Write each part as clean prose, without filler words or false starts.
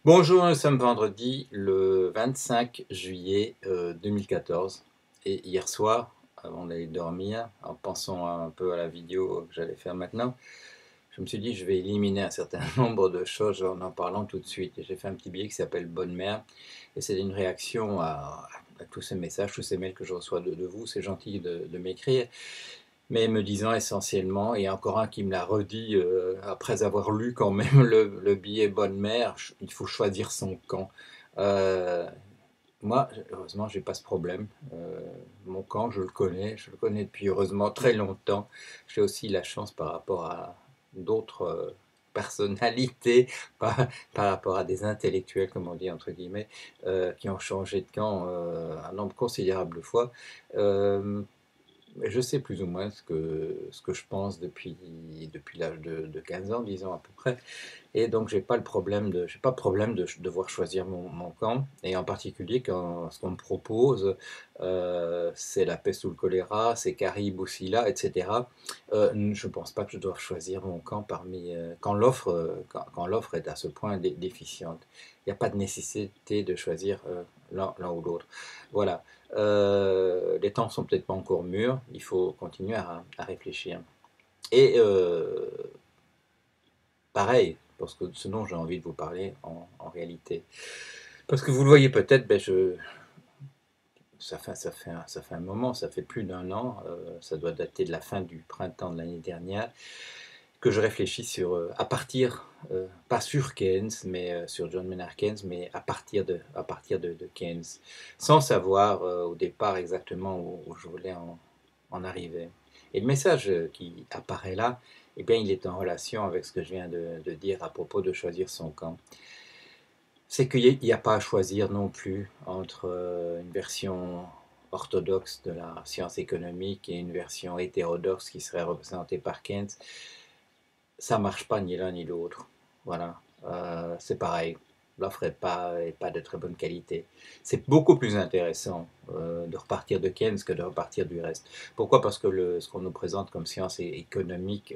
Bonjour, nous sommes vendredi le 25 juillet 2014 et hier soir, avant d'aller dormir, en pensant un peu à la vidéo que j'allais faire maintenant, je me suis dit je vais éliminer un certain nombre de choses en parlant tout de suite. Et j'ai fait un petit billet qui s'appelle Bonne Mère et c'est une réaction à tous ces messages, tous ces mails que je reçois de vous. C'est gentil de m'écrire, mais me disant essentiellement, et encore un qui me l'a redit après avoir lu quand même le billet Bonne Mère, il faut choisir son camp. Euh, Moi, heureusement, j'ai pas ce problème. Mon camp, je le connais depuis heureusement très longtemps. J'ai aussi la chance par rapport à d'autres personnalités, par, par rapport à des intellectuels, comme on dit entre guillemets, qui ont changé de camp un nombre considérable de fois. Euh, je sais plus ou moins ce que je pense depuis l'âge de 15 ans, disons à peu près. Et donc, j'ai pas de problème de devoir choisir mon camp. Et en particulier, quand ce qu'on me propose, c'est la peste ou le choléra, c'est Carib ou Scylla, etc. Je ne pense pas que je doive choisir mon camp quand l'offre est à ce point déficiente. Il n'y a pas de nécessité de choisir l'un ou l'autre. Voilà. Les temps sont peut-être pas encore mûrs, il faut continuer à réfléchir. Et pareil, parce que ce dont j'ai envie de vous parler en réalité. Parce que vous le voyez peut-être, ça fait un moment, ça fait plus d'un an, ça doit dater de la fin du printemps de l'année dernière, que je réfléchis sur, pas sur Keynes, mais sur John Maynard Keynes, mais à partir de Keynes, sans savoir au départ exactement où je voulais en arriver. Et le message qui apparaît là, eh bien, il est en relation avec ce que je viens de dire à propos de choisir son camp. C'est qu'il n'y a pas à choisir non plus entre une version orthodoxe de la science économique et une version hétérodoxe qui serait représentée par Keynes. Ça ne marche pas ni l'un ni l'autre. Voilà. C'est pareil. L'offre est pas de très bonne qualité. C'est beaucoup plus intéressant de repartir de Keynes que de repartir du reste. Pourquoi? Parce que ce qu'on nous présente comme science économique,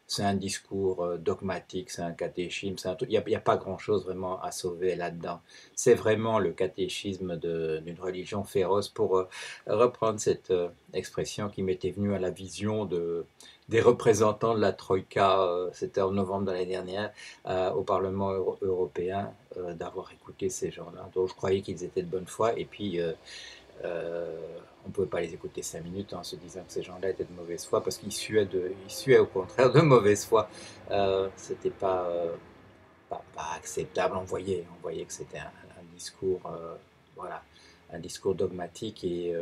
c'est un discours dogmatique, c'est un catéchisme, il n'y a pas grand-chose vraiment à sauver là-dedans. C'est vraiment le catéchisme d'une religion féroce, pour reprendre cette expression qui m'était venue à la vision des représentants de la Troïka, c'était en novembre de l'année dernière, au Parlement européen, d'avoir écouté ces gens-là. Donc je croyais qu'ils étaient de bonne foi, et puis on ne pouvait pas les écouter 5 minutes en se disant que ces gens-là étaient de mauvaise foi, parce ils suaient au contraire de mauvaise foi. C'était pas acceptable, on voyait que c'était un discours, voilà, un discours dogmatique et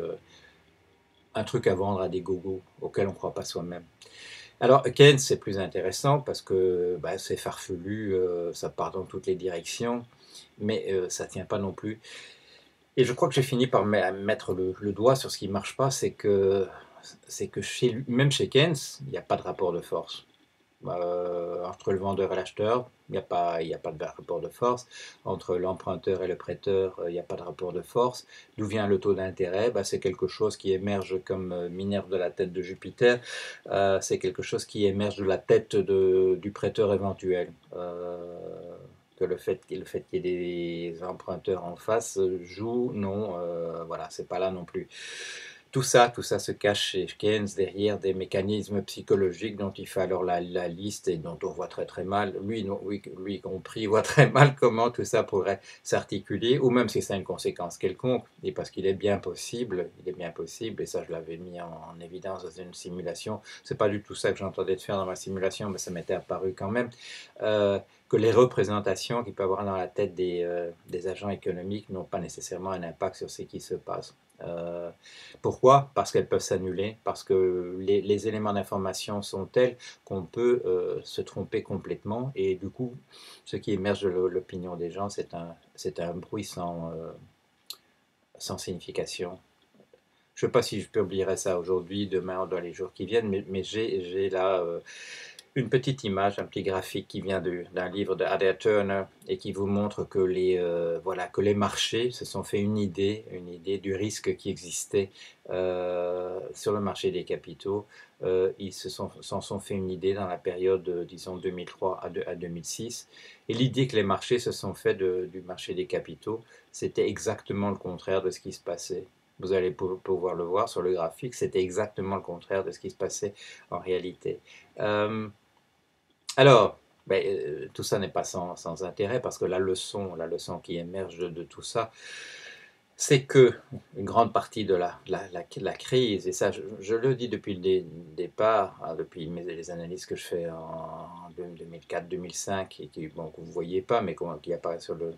un truc à vendre à des gogos auxquels on ne croit pas soi-même. Alors, Keynes, c'est plus intéressant parce que c'est farfelu, ça part dans toutes les directions, mais ça ne tient pas non plus. Et je crois que j'ai fini par mettre le doigt sur ce qui ne marche pas, c'est que même chez Keynes, il n'y a pas de rapport de force. Entre le vendeur et l'acheteur, il y a pas de rapport de force. Entre l'emprunteur et le prêteur, il n'y a pas de rapport de force. D'où vient le taux d'intérêt? C'est quelque chose qui émerge comme Minerve de la tête de Jupiter. C'est quelque chose qui émerge de la tête du prêteur éventuel. Que le fait qu'il y ait des emprunteurs en face joue, non, voilà, c'est pas là non plus. Tout ça se cache chez Keynes derrière des mécanismes psychologiques dont il fait alors la liste et dont on voit très très mal, lui compris, voit très mal comment tout ça pourrait s'articuler, ou même si ça a une conséquence quelconque, et parce il est bien possible, et ça je l'avais mis en évidence dans une simulation, c'est pas du tout ça que j'entendais de faire dans ma simulation, mais ça m'était apparu quand même, que les représentations qu'il peut avoir dans la tête des agents économiques n'ont pas nécessairement un impact sur ce qui se passe. Euh, Pourquoi? Parce qu'elles peuvent s'annuler, parce que les éléments d'information sont tels qu'on peut se tromper complètement, et du coup, ce qui émerge de l'opinion des gens, c'est un bruit sans signification. Je ne sais pas si je publierai ça aujourd'hui, demain, dans les jours qui viennent, mais j'ai là une petite image, un petit graphique qui vient d'un livre de Adair Turner et qui vous montre que voilà, que les marchés se sont fait une idée du risque qui existait sur le marché des capitaux. Ils s'en sont fait une idée dans la période, disons, 2003 à 2006. Et l'idée que les marchés se sont fait du marché des capitaux, c'était exactement le contraire de ce qui se passait. Vous allez pouvoir le voir sur le graphique, c'était exactement le contraire de ce qui se passait en réalité. Euh, alors, ben, tout ça n'est pas sans intérêt parce que la leçon qui émerge de tout ça, c'est que une grande partie de la crise, et ça je le dis depuis le départ, hein, depuis les analyses que je fais en 2004-2005, et qui, bon, que vous ne voyez pas, mais qui apparaît sur le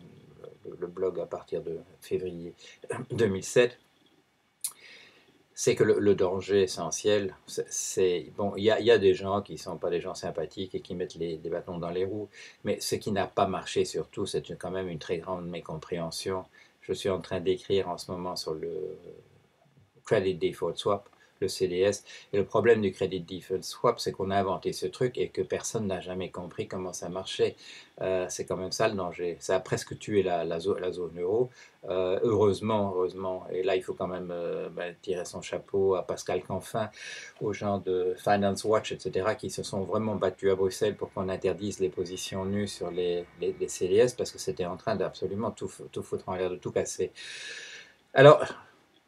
blog à partir de février 2007, c'est que le danger essentiel, c'est bon, il y a des gens qui ne sont pas des gens sympathiques et qui mettent des bâtons dans les roues, mais ce qui n'a pas marché surtout, c'est quand même une très grande mécompréhension. Je suis en train d'écrire en ce moment sur le Credit Default Swap, le CDS. Et le problème du Credit Default Swap, c'est qu'on a inventé ce truc et que personne n'a jamais compris comment ça marchait. C'est quand même ça le danger. Ça a presque tué la zone euro. Heureusement, et là il faut quand même tirer son chapeau à Pascal Canfin, aux gens de Finance Watch, etc., qui se sont vraiment battus à Bruxelles pour qu'on interdise les positions nues sur les CDS, parce que c'était en train d'absolument tout foutre en l'air, de tout casser. Alors,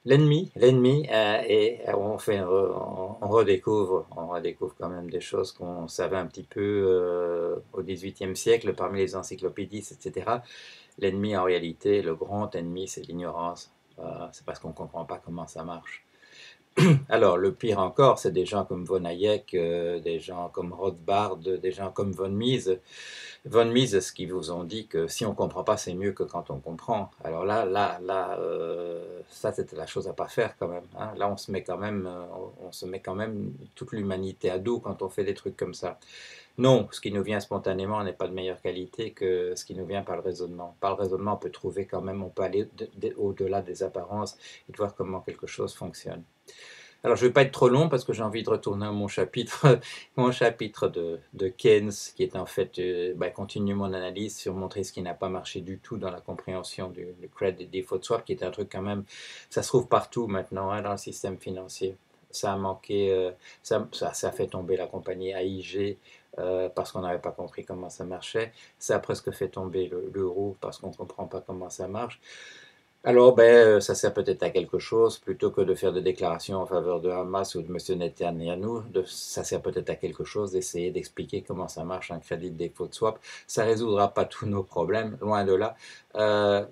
l'ennemi, et on redécouvre quand même des choses qu'on savait un petit peu au XVIIIe siècle parmi les encyclopédies, etc. L'ennemi, en réalité, le grand ennemi, c'est l'ignorance. C'est parce qu'on ne comprend pas comment ça marche. Alors, le pire encore, c'est des gens comme von Hayek, des gens comme Rothbard, des gens comme von Mises. Von Mises, qui vous ont dit que si on ne comprend pas, c'est mieux que quand on comprend. Alors ça, c'était la chose à ne pas faire quand même, hein. Là, on se met quand même toute l'humanité à dos quand on fait des trucs comme ça. Non, ce qui nous vient spontanément n'est pas de meilleure qualité que ce qui nous vient par le raisonnement. Par le raisonnement, on peut trouver quand même, on peut aller au-delà des apparences et de voir comment quelque chose fonctionne. Alors, je ne vais pas être trop long parce que j'ai envie de retourner à mon chapitre, mon chapitre de Keynes, qui est en fait, continuer mon analyse sur montrer ce qui n'a pas marché du tout dans la compréhension du credit default swap, qui est un truc quand même, ça se trouve partout maintenant, hein, dans le système financier. Ça a manqué, ça a fait tomber la compagnie AIG parce qu'on n'avait pas compris comment ça marchait. Ça a presque fait tomber l'euro parce qu'on ne comprend pas comment ça marche. Alors, ça sert peut-être à quelque chose, plutôt que de faire des déclarations en faveur de Hamas ou de M. Netanyahu, ça sert peut-être à quelque chose d'essayer d'expliquer comment ça marche un crédit default swap. Ça ne résoudra pas tous nos problèmes, loin de là,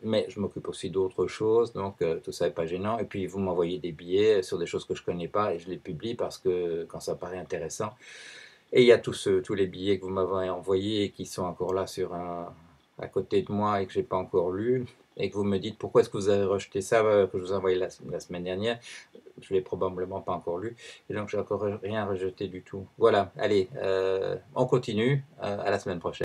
mais je m'occupe aussi d'autres choses, donc tout ça n'est pas gênant. Et puis, vous m'envoyez des billets sur des choses que je ne connais pas et je les publie parce que quand ça paraît intéressant. Et il y a tous les billets que vous m'avez envoyés et qui sont encore là à côté de moi et que je n'ai pas encore lu, et que vous me dites pourquoi est-ce que vous avez rejeté ça que je vous ai envoyé la semaine dernière, je ne l'ai probablement pas encore lu, et donc j'ai encore rien rejeté du tout. Voilà, allez, on continue, à la semaine prochaine.